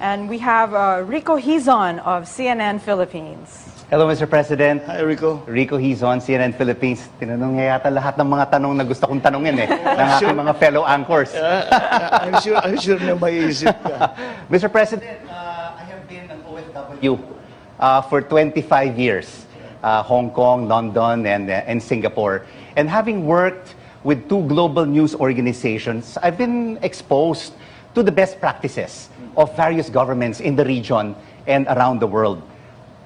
And we have Rico Hizon of CNN Philippines. Hello, Mr. President. Hi, Rico. Rico Hizon, CNN Philippines. Tinanong niya yata lahat ng mga tanong na gusto kong tanongin ng aking mga fellow anchors. I'm sure na maiisip ka. Mr. President, I have been an OFW for 25 years. Hong Kong, London, and Singapore. And having worked with two global news organizations, I've been exposed to the best practices of various governments in the region and around the world.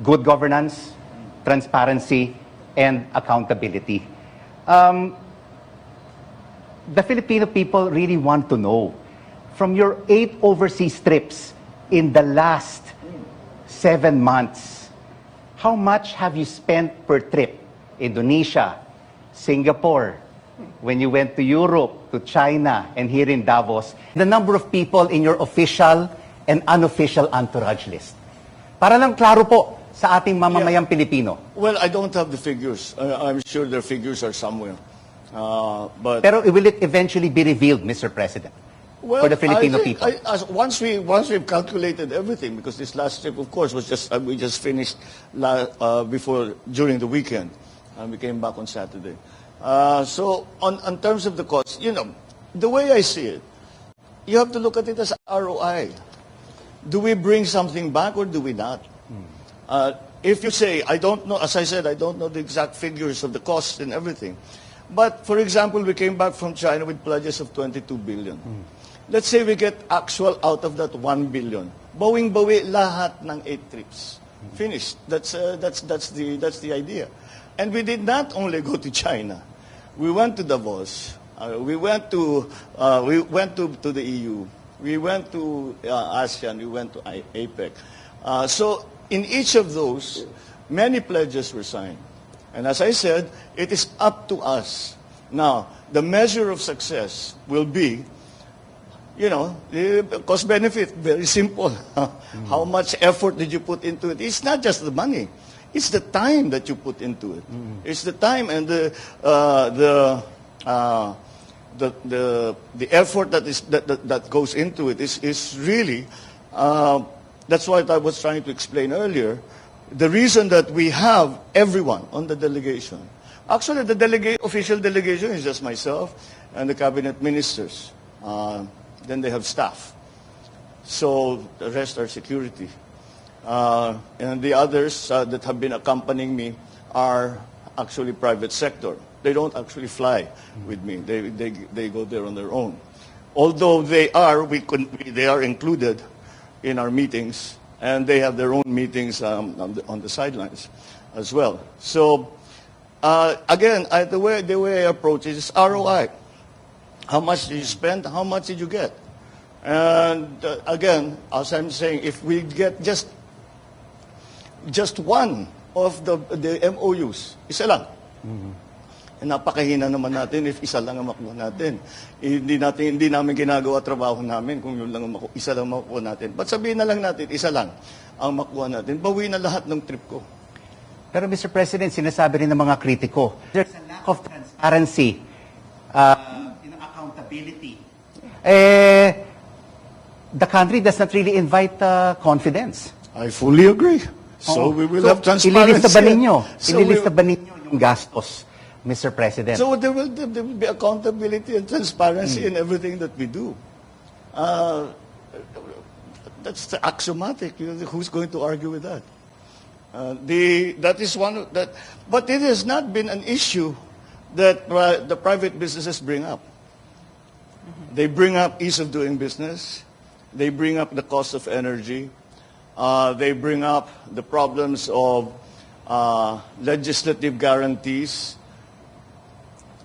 Good governance, transparency, and accountability. The Filipino people really want to know, from your 8 overseas trips in the last 7 months, how much have you spent per trip? Indonesia, Singapore, when you went to Europe, to China, and here in Davos, the number of people in your official and unofficial entourage list. Para lang klaro po sa ating mamamayang Pilipino. Well, I don't have the figures. I'm sure their figures are somewhere. But Pero will it eventually be revealed, Mr. President, well, for the Filipino I think, people? Once we've calculated everything, because this last trip, of course, was just we just finished during the weekend, and we came back on Saturday. So on terms of the cost, you know, the way I see it, you have to look at it as ROI. Do we bring something back or do we not? If you say, I don't know, as I said, I don't know the exact figures of the cost and everything. But, for example, we came back from China with pledges of 22 billion. Let's say we get actual out of that 1 billion. Bawing-bawi lahat ng 8 trips. Finished. That's the idea. And we did not only go to China. We went to Davos. We went to the EU. We went to ASEAN. We went to APEC. So in each of those, many pledges were signed. And as I said, it is up to us. Now, the measure of success will be, you know, the cost-benefit, very simple. How much effort did you put into it? It's not just the money. It's the time that you put into it. It's the time and the effort that goes into it is really. That's what I was trying to explain earlier. The reason that we have everyone on the delegation. Actually, the official delegation is just myself and the cabinet ministers. Then they have staff. So the rest are security. And the others that have been accompanying me are actually private sector. They don't actually fly with me. They go there on their own. Although they are included in our meetings, and they have their own meetings on the sidelines as well. So again, the way I approach it is ROI. How much did you spend? How much did you get? And again, as I'm saying, if we get just one of the MOUs, isa lang. Napakahina naman natin if isa lang ang makuha natin. Hindi namin ginagawa trabaho namin kung yun lang isa lang makuha natin. But sabihin na lang natin, isa lang ang makuha natin. Bawi na lahat ng trip ko. Pero Mr. President, sinasabi rin ng mga kritiko, there's a lack of transparency, accountability. The country does not really invite confidence. I fully agree. So we will have transparency. Ililista ba ninyo yung gastos, Mr. President? So there will be accountability and transparency in everything that we do. That's axiomatic. Who's going to argue with that? That is one of that. But it has not been an issue that the private businesses bring up. They bring up ease of doing business. They bring up the cost of energy. They bring up the problems of legislative guarantees.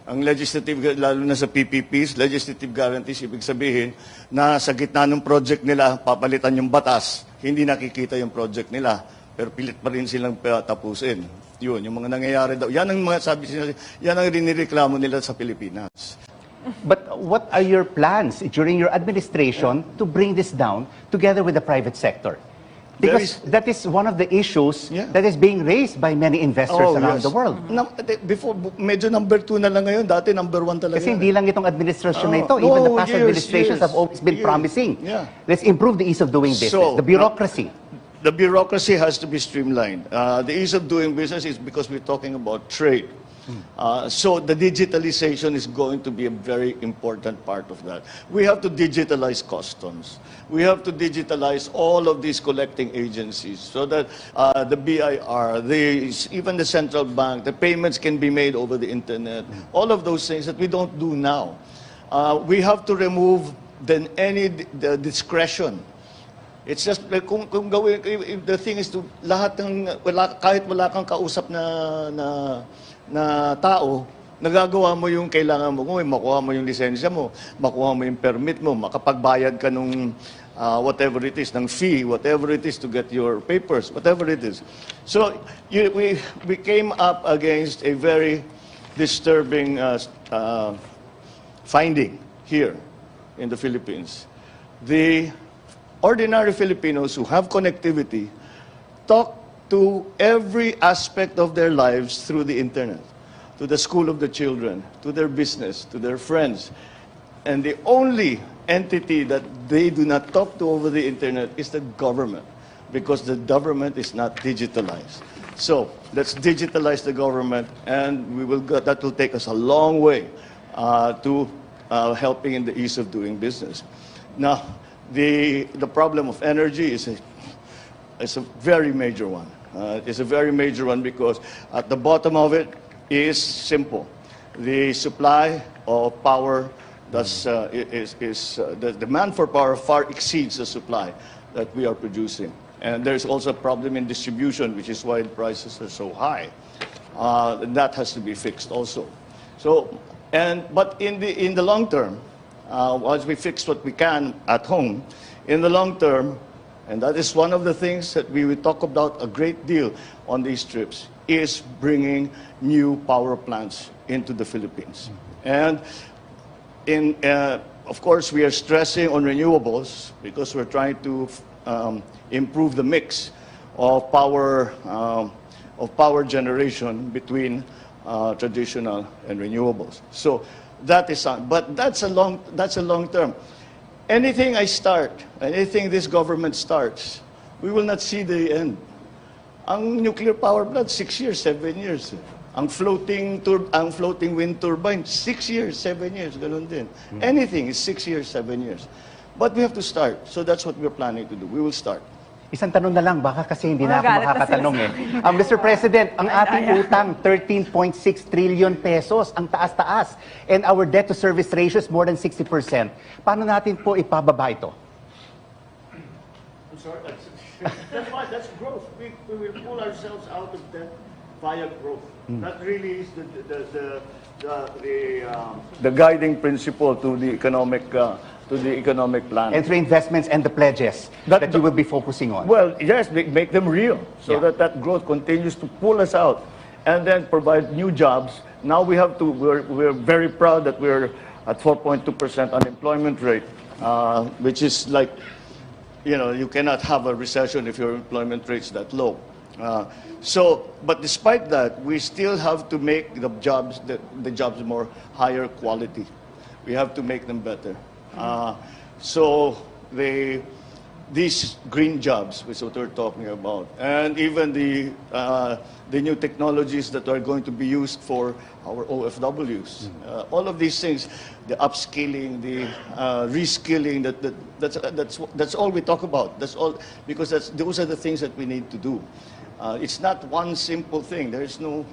Ang legislative, lalo na sa PPPs, legislative guarantees, ibig sabihin na sa gitna ng project nila, papalitan yung batas, hindi nakikita yung project nila, pero pilit pa rin silang tapusin. Yun, yung mga nangyayari daw. Yan ang mga sabi sila, yan ang rinireklamo nila sa Pilipinas. But what are your plans during your administration to bring this down together with the private sector? Because that is one of the issues that is being raised by many investors around the world. Before, medyo number 2 na lang ngayon. Dati number 1 talaga. Kasi hindi lang itong administrasyon na ito. Even the past administrations have always been promising. Let's improve the ease of doing business, the bureaucracy. The bureaucracy has to be streamlined. The ease of doing business is because we're talking about trade. So the digitalization is going to be a very important part of that. We have to digitalize customs. We have to digitalize all of these collecting agencies so that the BIR, even the central bank, the payments can be made over the internet. All of those things that we don't do now. We have to remove the discretion. It's just kung gawin, the thing is to lahat ng kahit wala kang kausap na tao, nagagawa mo yung kailangan mo. Kung makuha mo yung lisensya mo, makuha mo yung permit mo, makapagbayad ka nung whatever it is, ng fee, whatever it is to get your papers, whatever it is. So we came up against a very disturbing finding here in the Philippines. The ordinary Filipinos who have connectivity talk to every aspect of their lives through the internet, to the school of the children, to their business, to their friends. And the only entity that they do not talk to over the internet is the government, because the government is not digitalized. So let's digitalize the government, and that will take us a long way to helping in the ease of doing business. Now, the problem of energy is a very major one. It's a very major one because at the bottom of it is simple. The supply of power, the demand for power far exceeds the supply that we are producing. And there's also a problem in distribution, which is why the prices are so high. And that has to be fixed also. But in the long term, once we fix what we can at home, in the long term, and that is one of the things that we will talk about a great deal on these trips, is bringing new power plants into the Philippines. And of course, we are stressing on renewables because we're trying to improve the mix of power generation between traditional and renewables. So that is, but that's a long term. Anything anything this government starts, we will not see the end. Ang nuclear power plant, 6 years, 7 years. Ang floating wind turbine, 6 years, 7 years, ganun din. Anything is 6 years, 7 years. But we have to start. So that's what we're planning to do. We will start. Isang tanong na lang, baka kasi hindi na ako makakatanong eh. Mr. President, ang ating utang, 13.6 trillion pesos, ang taas-taas. And our debt-to-service ratio is more than 60%. Paano natin po ipababa ito? I'm sorry, that's fine, that's growth. We will pull ourselves out of debt via growth. That really is the guiding principle to the economic plan. And through investments and the pledges that you will be focusing on. Well, yes, make them real so that growth continues to pull us out and then provide new jobs. Now we're very proud that we're at 4.2% unemployment rate, which is like, you cannot have a recession if your employment rate's that low. But despite that, we still have to make the jobs more higher quality. We have to make them better. These green jobs, which is what we're talking about, and even the new technologies that are going to be used for our OFWs, all of these things, the upskilling, the reskilling, that's all we talk about. That's all, because those are the things that we need to do. It's not one simple thing. There is no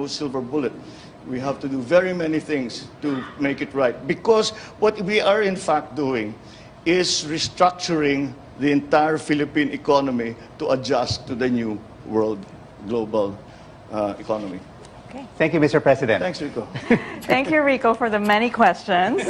silver bullet. We have to do very many things to make it right. Because what we are in fact doing is restructuring the entire Philippine economy to adjust to the new world global economy. Okay. Thank you, Mr. President. Thanks, Rico. Thank you, Rico, for the many questions.